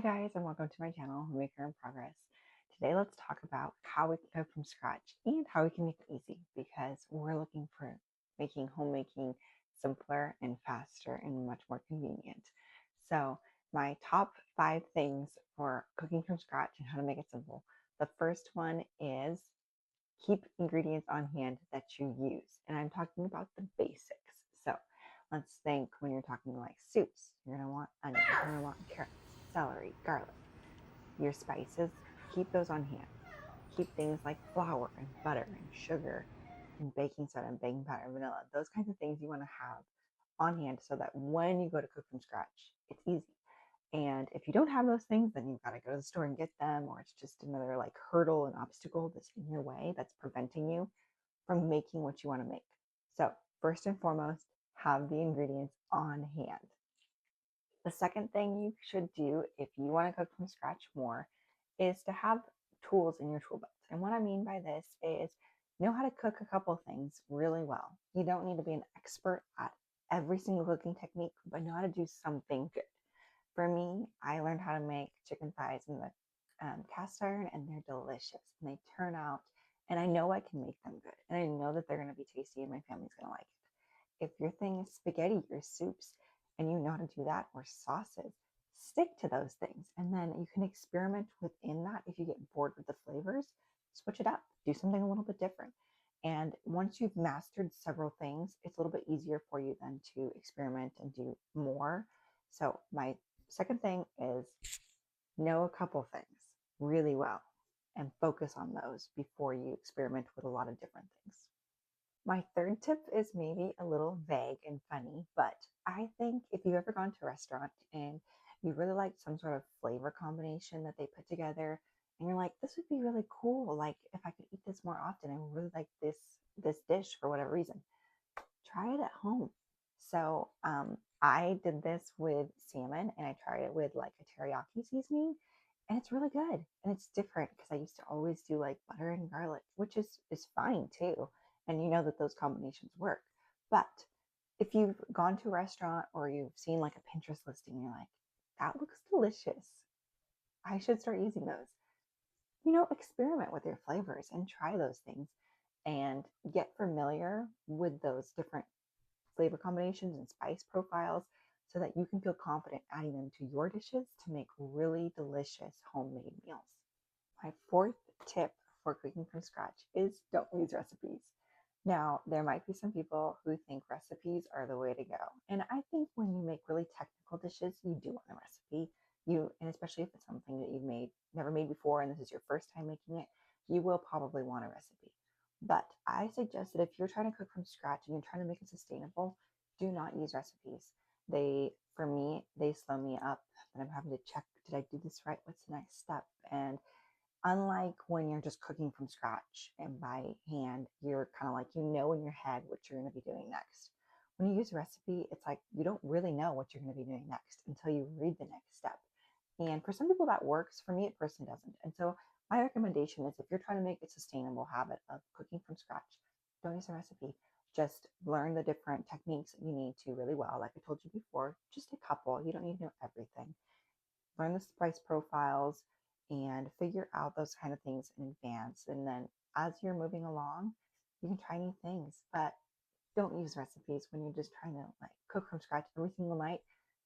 Hi guys, and welcome to my channel, Homemaker-in-Progress. Today let's talk about how we can cook from scratch and how we can make it easy because we're looking for making homemaking simpler and faster and much more convenient. So my top 5 things for cooking from scratch and how to make it simple. The first one is keep ingredients on hand that you use. And I'm talking about the basics. So let's think when you're talking like soups, you're going to want onions, you're going to want carrots, celery, garlic, your spices, keep those on hand. Keep things like flour and butter and sugar and baking soda and baking powder and vanilla. Those kinds of things you want to have on hand so that when you go to cook from scratch, it's easy. And if you don't have those things, then you've got to go to the store and get them, or it's just another like hurdle and obstacle that's in your way that's preventing you from making what you want to make. So, first and foremost, have the ingredients on hand. The second thing you should do if you want to cook from scratch more is to have tools in your tool belt. And what I mean by this is know how to cook a couple things really well. You don't need to be an expert at every single cooking technique, but know how to do something good. For me, I learned how to make chicken thighs in the cast iron, and they're delicious. And they turn out, and I know I can make them good. And I know that they're going to be tasty, and my family's going to like it. If your thing is spaghetti or soups, and you know how to do that, or sauces, stick to those things. And then you can experiment within that. If you get bored with the flavors, switch it up, do something a little bit different. And once you've mastered several things, it's a little bit easier for you then to experiment and do more. So my second thing is know a couple things really well and focus on those before you experiment with a lot of different things. My third tip is maybe a little vague and funny, but I think if you've ever gone to a restaurant and you really like some sort of flavor combination that they put together and you're like, this would be really cool. Like if I could eat this more often, I really like this dish for whatever reason. Try it at home. So I did this with salmon and I tried it with like a teriyaki seasoning and it's really good and it's different because I used to always do like butter and garlic, which is fine too, and you know that those combinations work. But if you've gone to a restaurant or you've seen like a Pinterest listing and you're like, that looks delicious, I should start using those. Experiment with your flavors and try those things and get familiar with those different flavor combinations and spice profiles so that you can feel confident adding them to your dishes to make really delicious homemade meals. My fourth tip for cooking from scratch is don't use recipes. Now, there might be some people who think recipes are the way to go. And I think when you make really technical dishes, you do want a recipe. And especially if it's something that you've never made before, and this is your first time making it, you will probably want a recipe. But I suggest that if you're trying to cook from scratch and you're trying to make it sustainable, do not use recipes. For me, they slow me up. And I'm having to check, did I do this right? What's the next step? And unlike when you're just cooking from scratch and by hand, you're kind of like, in your head what you're going to be doing next. When you use a recipe, it's like you don't really know what you're going to be doing next until you read the next step. And for some people that works. For me, it personally doesn't. And so my recommendation is if you're trying to make a sustainable habit of cooking from scratch, don't use a recipe. Just learn the different techniques that you need to really well. Like I told you before, just a couple. You don't need to know everything. Learn the spice profiles and figure out those kind of things in advance. And then as you're moving along, you can try new things, but don't use recipes when you're just trying to like cook from scratch every single night.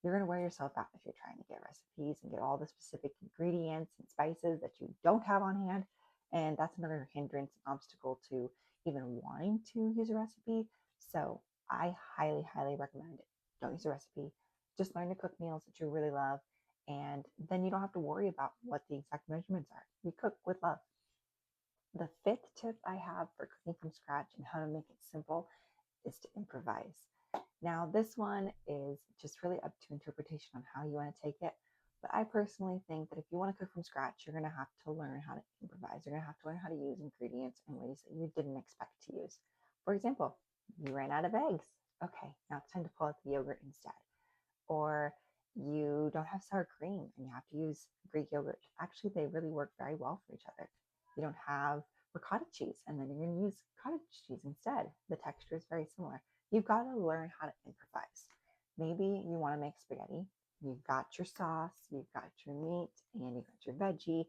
You're going to wear yourself out if you're trying to get recipes and get all the specific ingredients and spices that you don't have on hand. And that's another hindrance and obstacle to even wanting to use a recipe. So I highly, highly recommend it. Don't use a recipe. Just learn to cook meals that you really love. And then you don't have to worry about what the exact measurements are. You cook with love. The fifth tip I have for cooking from scratch and how to make it simple is to improvise. Now, this one is just really up to interpretation on how you want to take it. But I personally think that if you want to cook from scratch, you're going to have to learn how to improvise. You're going to have to learn how to use ingredients in ways that you didn't expect to use. For example, you ran out of eggs. Okay, now it's time to pull out the yogurt instead. Or you don't have sour cream and you have to use Greek yogurt. Actually, they really work very well for each other. You don't have ricotta cheese, and then you're going to use cottage cheese instead. The texture is very similar. You've got to learn how to improvise. Maybe you want to make spaghetti. you've got your sauce, you've got your meat, and you've got your veggie,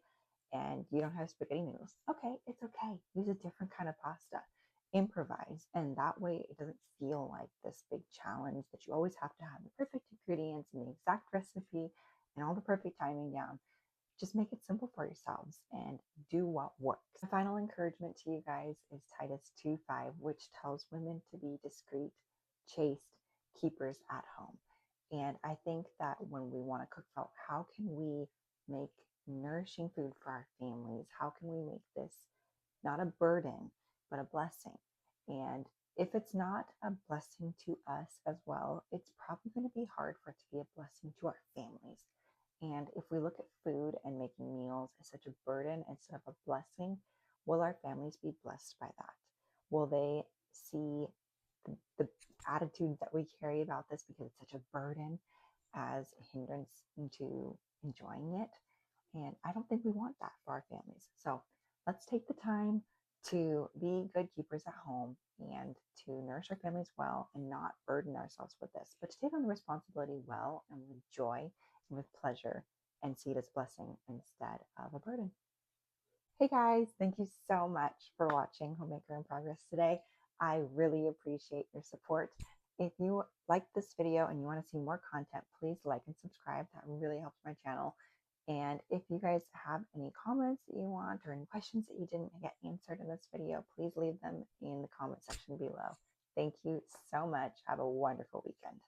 and you don't have spaghetti noodles. Okay, it's okay. Use a different kind of pasta. Improvise, and that way it doesn't feel like this big challenge that you always have to have the perfect ingredients and the exact recipe and all the perfect timing down. Just make it simple for yourselves and do what works. My final encouragement to you guys is Titus 2:5, which tells women to be discreet, chaste, keepers at home. And I think that when we want to cook out, how can we make nourishing food for our families? How can we make this not a burden, but a blessing? And if it's not a blessing to us as well, it's probably going to be hard for it to be a blessing to our families. And if we look at food and making meals as such a burden instead of a blessing, will our families be blessed by that? Will they see the attitude that we carry about this because it's such a burden as a hindrance into enjoying it? And I don't think we want that for our families. So let's take the time to be good keepers at home and to nourish our families well and not burden ourselves with this, but to take on the responsibility well and with joy and with pleasure and see it as a blessing instead of a burden. Hey guys, thank you so much for watching Homemaker in Progress today. I really appreciate your support. If you like this video and you want to see more content, please like and subscribe. That really helps my channel. And if you guys have any comments that you want or any questions that you didn't get answered in this video, please leave them in the comment section below. Thank you so much. Have a wonderful weekend.